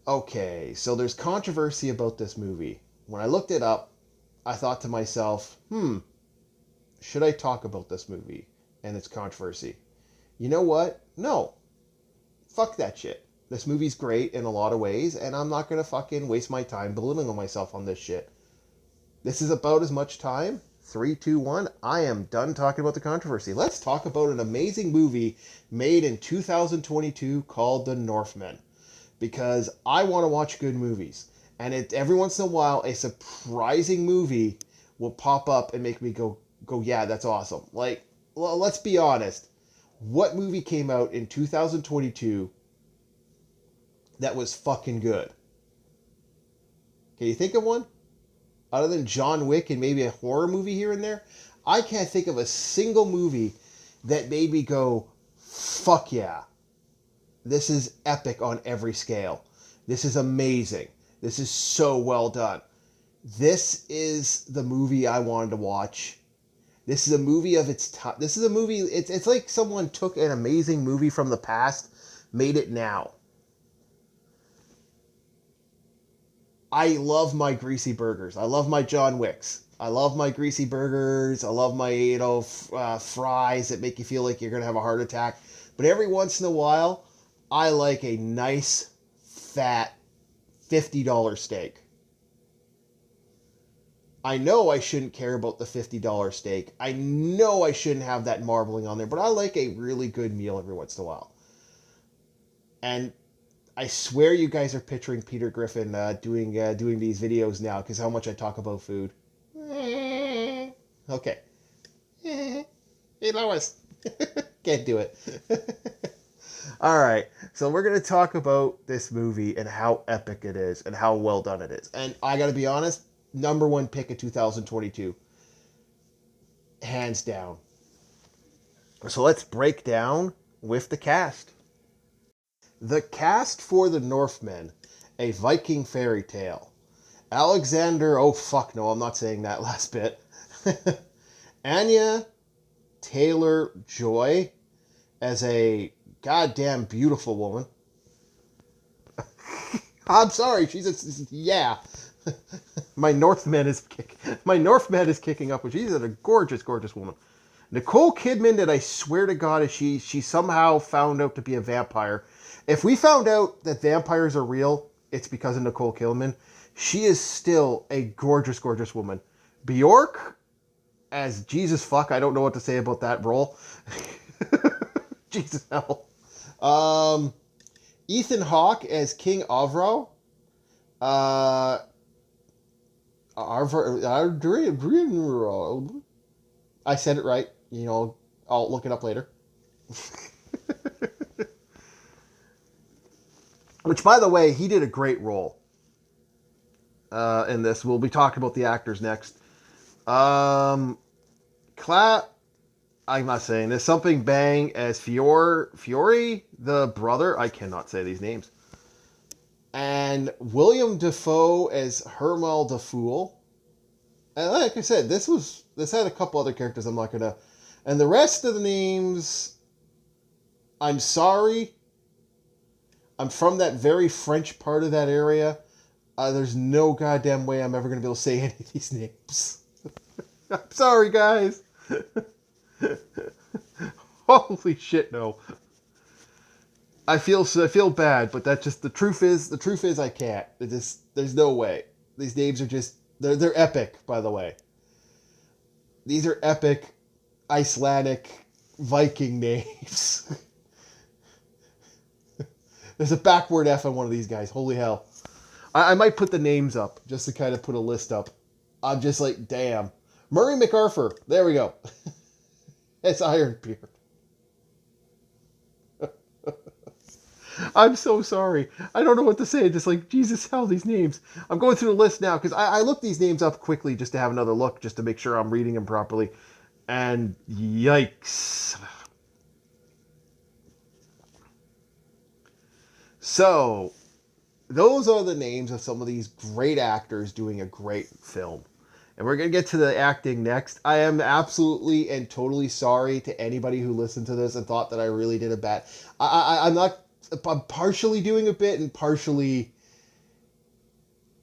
Okay, so there's controversy about this movie. When I looked it up, I thought to myself, should I talk about this movie and its controversy? You know what? No. Fuck that shit. This movie's great in a lot of ways, and I'm not gonna fucking waste my time belittling myself on this shit. This is about as much time. Three, two, one. I am done talking about the controversy. Let's talk about an amazing movie made in 2022 called The Northman. Because I want to watch good movies. And every once in a while, a surprising movie will pop up and make me go, yeah, that's awesome. Like, well, let's be honest. What movie came out in 2022 that was fucking good? Can you think of one? Other than John Wick and maybe a horror movie here and there? I can't think of a single movie that made me go, fuck yeah. This is epic on every scale. This is amazing. This is so well done. This is the movie I wanted to watch. This is a movie of its time. This is a movie, it's like someone took an amazing movie from the past, made it now. I love my greasy burgers. I love my John Wicks. I love my greasy burgers. I love my, fries that make you feel like you're going to have a heart attack. But every once in a while, I like a nice, fat, $50 steak. I know I shouldn't care about the $50 steak. I know I shouldn't have that marbling on there, but I like a really good meal every once in a while. And I swear you guys are picturing Peter Griffin doing these videos now because how much I talk about food. Okay. Hey, Lois. Can't do it. All right. So we're going to talk about this movie and how epic it is and how well done it is. And I got to be honest, number one pick of 2022. Hands down. So let's break down with the cast. The cast for The Northman, a Viking fairy tale. Alexander, oh fuck no, I'm not saying that last bit. Anya Taylor-Joy as a goddamn beautiful woman. I'm sorry, yeah. My Northman is kicking up, but she's a gorgeous, gorgeous woman. Nicole Kidman, that I swear to God, is she somehow found out to be a vampire. If we found out that vampires are real, it's because of Nicole Kidman. She is still a gorgeous, gorgeous woman. Bjork, as Jesus fuck, I don't know what to say about that role. Jesus hell. Ethan Hawke as King Avro. I said it right. I'll look it up later. Which, by the way, he did a great role in this. We'll be talking about the actors next. I'm not saying this. Something Bang as Fiore, the brother. I cannot say these names. And William Dafoe as Hermal the Fool. And like I said, this had a couple other characters I'm not gonna. And the rest of the names, I'm sorry. I'm from that very French part of that area. There's no goddamn way I'm ever gonna be able to say any of these names. I'm sorry, guys. Holy shit, no. I feel bad, but that just the truth is I can't. There's no way. These names are just they're epic, by the way. These are epic Icelandic Viking names. There's a backward F on one of these guys. Holy hell. I might put the names up just to kind of put a list up. I'm just like, damn. Murray MacArthur. There we go. It's Ironbeard. I'm so sorry. I don't know what to say. Just like, Jesus, hell, these names. I'm going through the list now because I looked these names up quickly just to have another look, just to make sure I'm reading them properly. And yikes. So, those are the names of some of these great actors doing a great film. And we're going to get to the acting next. I am absolutely and totally sorry to anybody who listened to this and thought that I really did a bad... I'm partially doing a bit and partially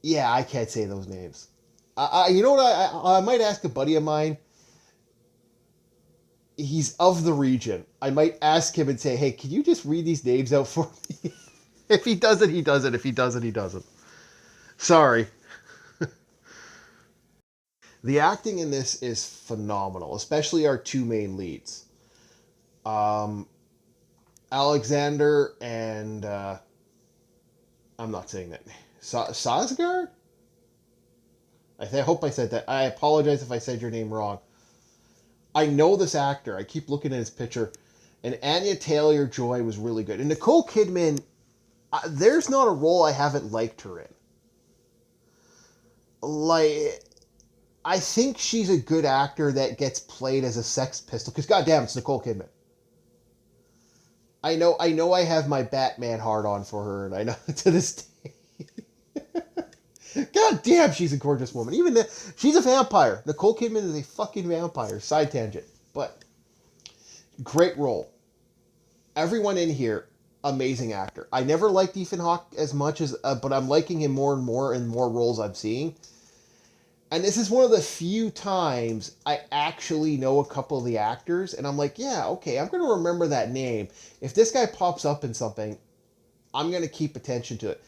Yeah, I can't say those names. You know what? I might ask a buddy of mine. He's of the region. I might ask him and say, "Hey, can you just read these names out for me?" If he does it, he does it. If he doesn't, he doesn't. Sorry. The acting in this is phenomenal, especially our two main leads, um, Alexander and I'm not saying that. Sasgard. I hope I said that. I apologize if I said your name wrong. I know this actor. I keep looking at his picture, and Anya Taylor Joy was really good. And Nicole Kidman, there's not a role I haven't liked her in. Like, I think she's a good actor that gets played as a Sex Pistol. Because goddamn, it's Nicole Kidman. I have my Batman hard on for her, and I know to this day. God damn, she's a gorgeous woman. She's a vampire. Nicole Kidman is a fucking vampire. Side tangent, but great role. Everyone in here, amazing actor. I never liked Ethan Hawke as much as, but I'm liking him more and more in more roles I'm seeing. And this is one of the few times I actually know a couple of the actors, and I'm like, yeah, okay, I'm going to remember that name. If this guy pops up in something, I'm going to keep attention to it.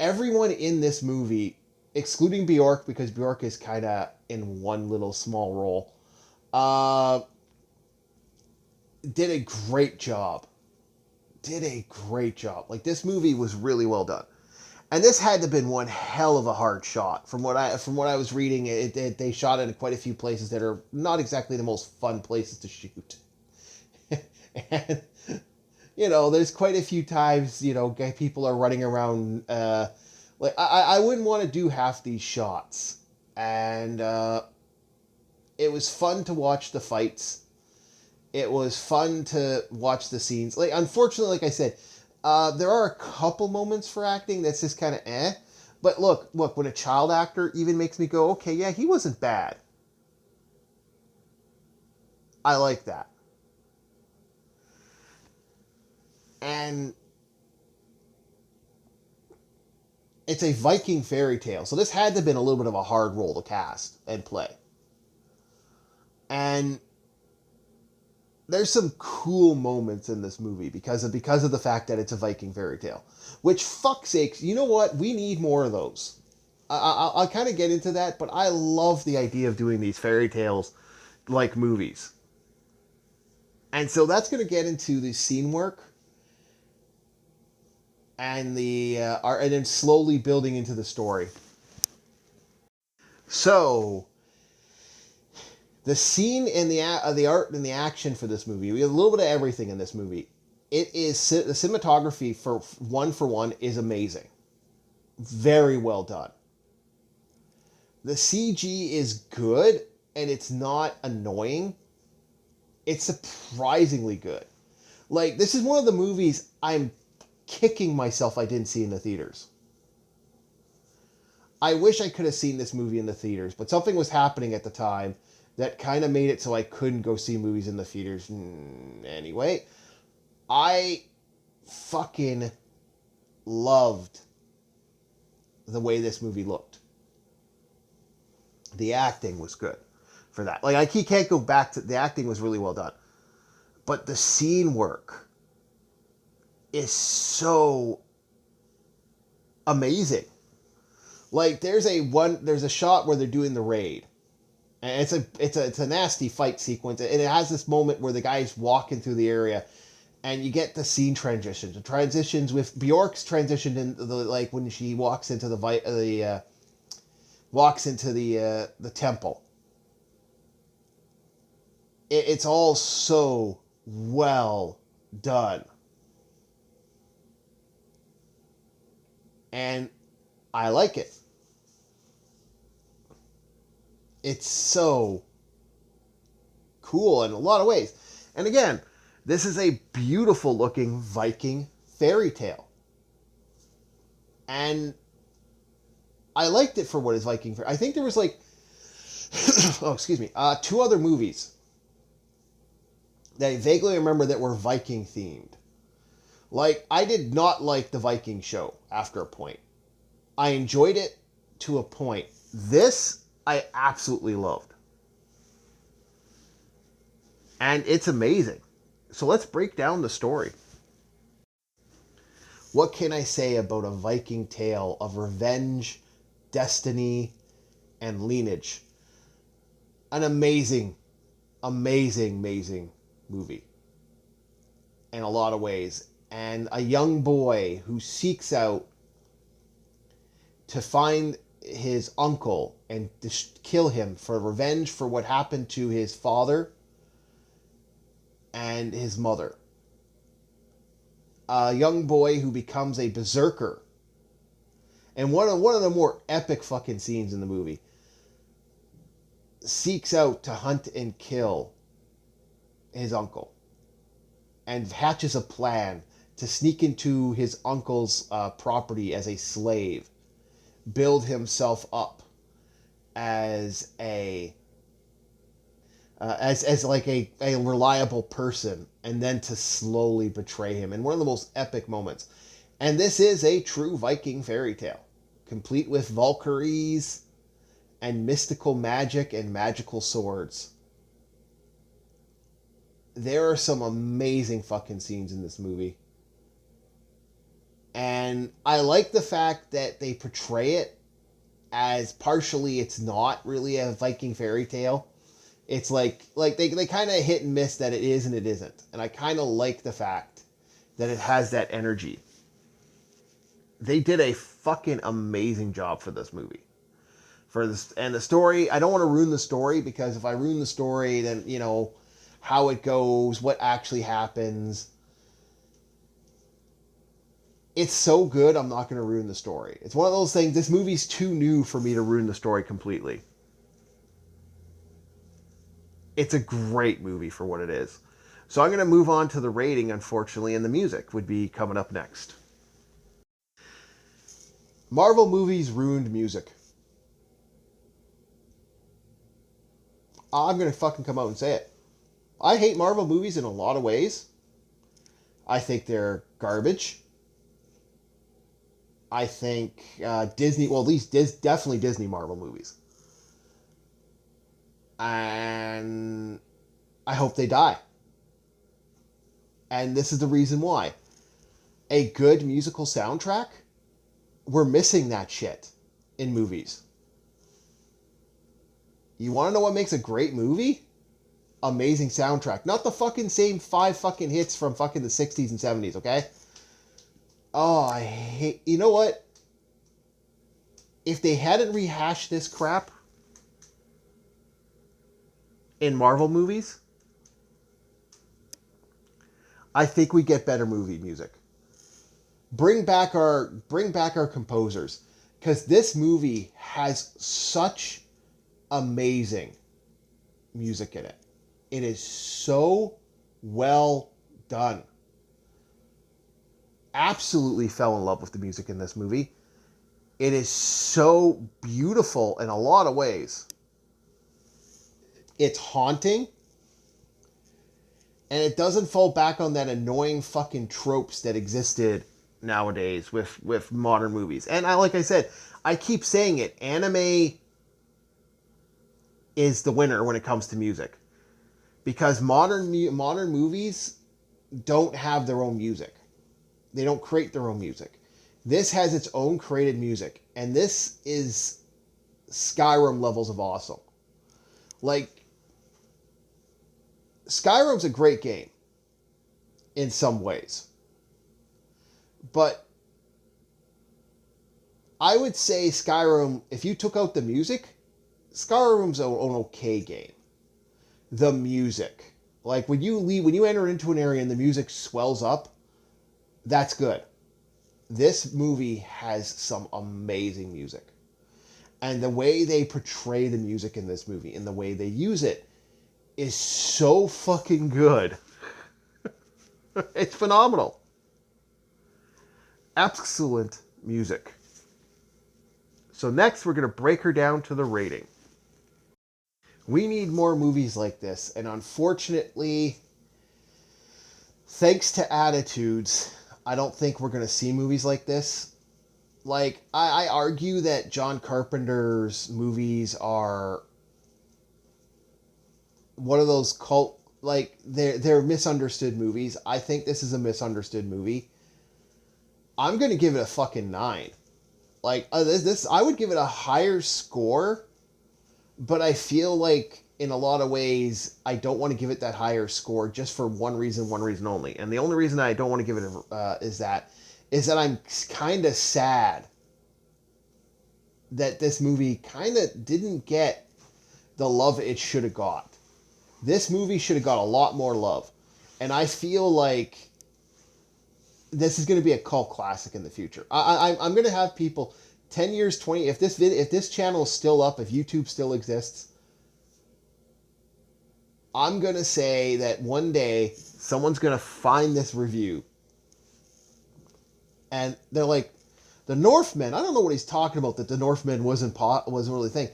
Everyone in this movie, excluding Bjork, because Bjork is kind of in one little small role, did a great job. Did a great job. Like, this movie was really well done. And this had to have been one hell of a hard shot. From what I was reading, they shot it in quite a few places that are not exactly the most fun places to shoot. And there's quite a few times people are running around. Like I wouldn't want to do half these shots, and it was fun to watch the fights. It was fun to watch the scenes. Like, unfortunately, like I said. There are a couple moments for acting that's just kind of eh. But look, when a child actor even makes me go, okay, yeah, he wasn't bad. I like that. And it's a Viking fairy tale. So this had to have been a little bit of a hard role to cast and play. And there's some cool moments in this movie because of the fact that it's a Viking fairy tale. Which, fuck's sakes, you know what? We need more of those. I'll kind of get into that, but I love the idea of doing these fairy tales like movies. And so that's going to get into the scene work and and then slowly building into the story. So the scene and the art and the action for this movie, we have a little bit of everything in this movie. It is the cinematography for one is amazing, very well done. The CG is good and it's not annoying. It's surprisingly good. Like, this is one of the movies I'm kicking myself I didn't see in the theaters. I wish I could have seen this movie in the theaters, but something was happening at the time that kind of made it so I couldn't go see movies in the theaters. Anyway, I fucking loved the way this movie looked. The acting was good for that. Like, I can't go back to the acting was really well done. But the scene work is so amazing. Like, there's a shot where they're doing the raid. And it's a nasty fight sequence. And it has this moment where the guy's walking through the area and you get the scene transitions. The transitions with Bjork's transition in like when she walks into the temple. It's all so well done. And I like it. It's so cool in a lot of ways. And again, this is a beautiful looking Viking fairy tale. And I liked it for what is Viking fairy. I think there was like, two other movies that I vaguely remember that were Viking themed. Like, I did not like the Viking show after a point. I enjoyed it, to a point. This I absolutely loved. And it's amazing. So let's break down the story. What can I say about a Viking tale of revenge, destiny, and lineage? An amazing, amazing movie in a lot of ways. And a young boy who seeks out to find his uncle and kill him for revenge for what happened to his father and his mother. A young boy who becomes a berserker. And one of the more epic fucking scenes in the movie, seeks out to hunt and kill his uncle and hatches a plan to sneak into his uncle's property as a slave, build himself up as a as like a reliable person, and then to slowly betray him in one of the most epic moments. And this is a true Viking fairy tale, complete with Valkyries and mystical magic and magical swords. There are some amazing fucking scenes in this movie. And I like the fact that they portray it as partially it's not really a Viking fairy tale. It's like they kind of hit and miss that it is and it isn't. And I kind of like the fact that it has that energy. They did a fucking amazing job for this movie. For this, and the story, I don't want to ruin the story, because if I ruin the story, then, you know, how it goes, what actually happens. It's so good, I'm not going to ruin the story. It's one of those things, this movie's too new for me to ruin the story completely. It's a great movie for what it is. So I'm going to move on to the rating, unfortunately, and the music would be coming up next. Marvel movies ruined music. I'm going to fucking come out and say it. I hate Marvel movies in a lot of ways. I think they're garbage. I think Disney, well, at least definitely Disney Marvel movies. And I hope they die. And this is the reason why. A good musical soundtrack? We're missing that shit in movies. You want to know what makes a great movie? Amazing soundtrack. Not the fucking same 5 fucking hits from fucking the 60s and 70s, okay? Oh, I hate... You know what? If they hadn't rehashed this crap in Marvel movies, I think we get better movie music. Bring back our composers, because this movie has such amazing music in it. It is so well done. Absolutely fell in love with the music in this movie. It is so beautiful in a lot of ways. It's haunting. And it doesn't fall back on that annoying fucking tropes that existed nowadays with modern movies. And like I said, I keep saying it, anime is the winner when it comes to music. Because modern movies don't have their own music. They don't create their own music. This has its own created music. And this is Skyrim levels of awesome. Like, Skyrim's a great game in some ways. But I would say Skyrim, if you took out the music, Skyrim's an okay game. The music, like when you enter into an area and the music swells up, that's good. This movie has some amazing music. And the way they portray the music in this movie and the way they use it is so fucking good. It's phenomenal. Excellent music. So next, we're going to break her down to the rating. We need more movies like this. And unfortunately, thanks to attitudes, I don't think we're going to see movies like this. Like, I argue that John Carpenter's movies are one of those cult, like, they're misunderstood movies. I think this is a misunderstood movie. I'm gonna give it a fucking 9. Like, this I would give it a higher score, but I feel like in a lot of ways I don't want to give it that higher score just for one reason only. And the only reason I don't want to give it is that I'm kind of sad that this movie kind of didn't get the love it should have got. This movie should have got a lot more love. And I feel like this is going to be a cult classic in the future. I'm going to have people 10 years, 20, if this channel is still up, if YouTube still exists, I'm going to say that one day someone's going to find this review and they're like, the Northman, I don't know what he's talking about, that the Northman wasn't really a thing.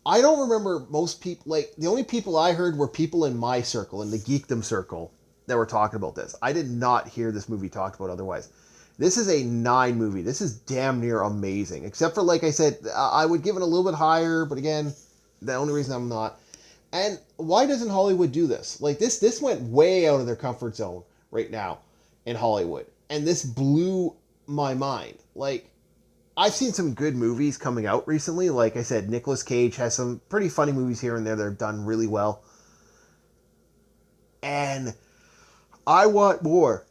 I don't remember most people, like, the only people I heard were people in my circle, in the geekdom circle, that were talking about this. I did not hear this movie talked about otherwise. This is a 9 movie. This is damn near amazing. Except for, like I said, I would give it a little bit higher, but again, the only reason I'm not. And why doesn't Hollywood do this? Like, this went way out of their comfort zone right now in Hollywood. And this blew my mind. Like, I've seen some good movies coming out recently. Like I said, Nicolas Cage has some pretty funny movies here and there that are done really well. And I want more.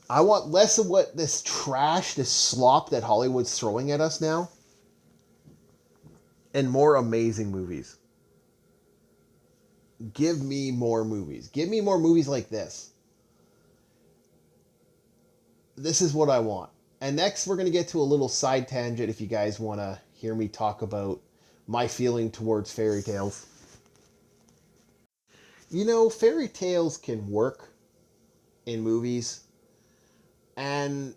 I want less of what this trash, this slop that Hollywood's throwing at us now. And more amazing movies. Give me more movies. Give me more movies like this. This is what I want. And next we're going to get to a little side tangent if you guys want to hear me talk about my feeling towards fairy tales. You know, fairy tales can work in movies. And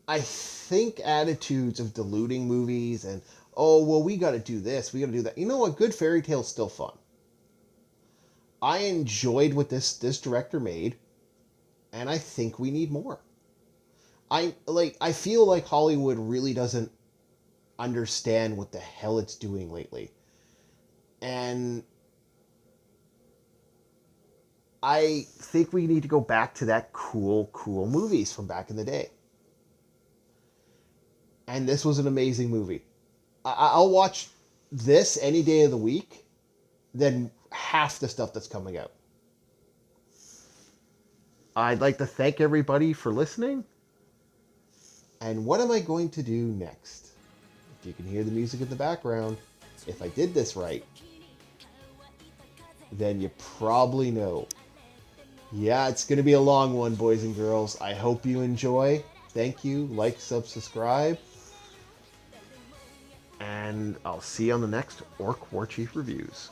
I think attitudes of diluting movies and, oh, well, we got to do this, we got to do that. You know what? Good fairy tale's still fun. I enjoyed what this director made, and I think we need more. I feel like Hollywood really doesn't understand what the hell it's doing lately. And I think we need to go back to that cool movies from back in the day. And this was an amazing movie. I'll watch this any day of the week than half the stuff that's coming out. I'd like to thank everybody for listening. And what am I going to do next? If you can hear the music in the background, if I did this right, then you probably know. Yeah, it's going to be a long one, boys and girls. I hope you enjoy. Thank you. Like, subscribe. And I'll see you on the next Orc War Chief Reviews.